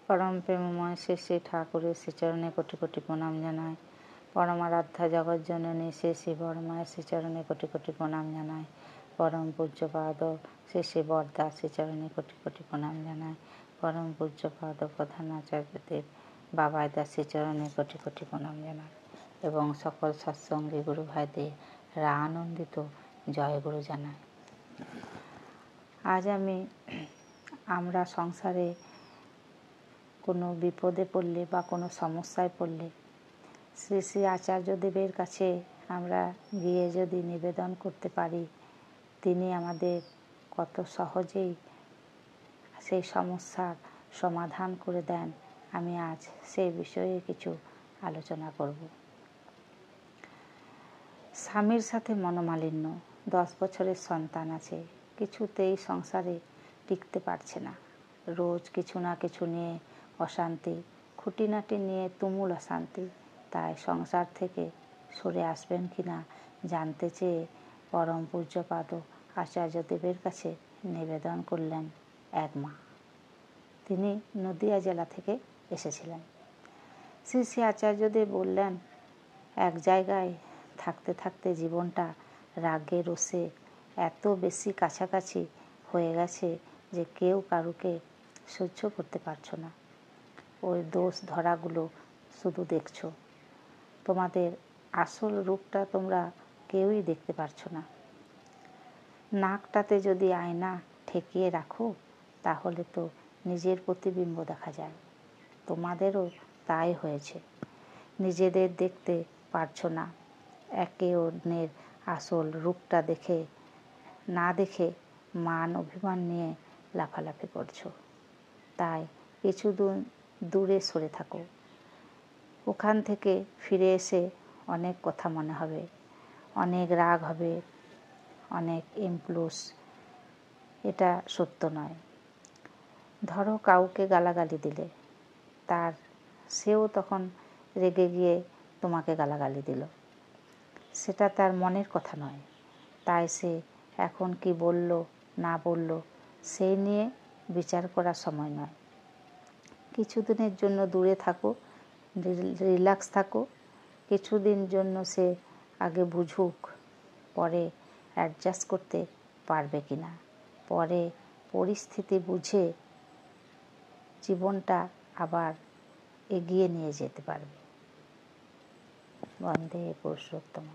পরম প্রেমময় শ্রী শ্রী ঠাকুরের শ্রীচরণে কোটি কোটি প্রণাম জানায়। পরমারাধ্যা জগৎজননী শ্রী শ্রী বড়মায়ের শ্রীচরণে কোটি কোটি প্রণাম জানায়। পরম পূজ্যপাদ শ্রী শ্রী বরদাস শ্রীচরণে কোটি কোটি প্রণাম জানায়। পরম পূজ্যপাদ প্রধান আচার্যদেব বাবাইদাস শ্রীচরণে কোটি কোটি প্রণাম জানায় এবং সকল সৎসঙ্গী গুরু ভাইদের আনন্দিত জয়গুরু জানায়। আজ আমরা সংসারে কোনো বিপদে পড়লে বা কোনো সমস্যায় পড়লে শ্রী শ্রী আচার্যদেবের কাছে আমরা গিয়ে যদি নিবেদন করতে পারি, তিনি আমাদের কত সহজেই সেই সমস্যার সমাধান করে দেন। আমি আজ সেই বিষয়ে কিছু আলোচনা করব। স্বামীর সাথে মনোমালিন্য, 10 বছরের সন্তান আছে, কিছুতেই সংসারে টিকতে পারছে না। রোজ কিছু না কিছু নিয়ে অশান্তি, খুঁটিনাটি নিয়ে তুমুল অশান্তি। তাই সংসার থেকে সরে আসবেন কিনা জানতে চেয়ে পরম পূজ্যপাদ আচার্যদেবের কাছে নিবেদন করলেন এক মা। তিনি নদিয়া জেলা থেকে এসেছিলেন। শ্রী শ্রী আচার্যদেব বললেন, এক জায়গায় থাকতে থাকতে জীবনটা রাগে রোষে এত বেশি কাছাকাছি হয়ে গেছে যে কেউ কারুকে সহ্য করতে পারছো না। ওই দোষ ধরাগুলো শুধু দেখছো, তোমাদের আসল রূপটা তোমরা কেউই দেখতে পারছো না। নাকটাতে যদি আয়না ঠেকিয়ে রাখো তাহলে তো নিজের প্রতিবিম্ব দেখা যায়। তোমাদেরও তাই হয়েছে। নিজেদের দেখতে পারছো না, একে অন্যের আসল রূপটা না দেখে মান অভিমান নিয়ে লাফালাফি করছো। তাই কিছু দূরে সরে থাকো। ওখান থেকে ফিরে এসে অনেক কথা মনে হবে, অনেক রাগ হবে, অনেক ইমপ্লুস। এটা সত্য নয়। ধরো কাউকে গালাগালি দিলে, সেও তখন রেগে গিয়ে তোমাকে গালাগালি দিল। সেটা তার মনের কথা নয়। তাই সে এখন কি বলল না বলল সেই নিয়ে বিচার করার সময় নয়। কিছুদিনের জন্য দূরে থাকো, রিল্যাক্স থাকো। কিছুদিন জন্য সে আগে বুঝুক, পরে অ্যাডজাস্ট করতে পারবে কিনা, পরে পরিস্থিতি বুঝে জীবনটা আবার এগিয়ে নিয়ে যেতে পারবে। বন্দে পুরুষোত্তম।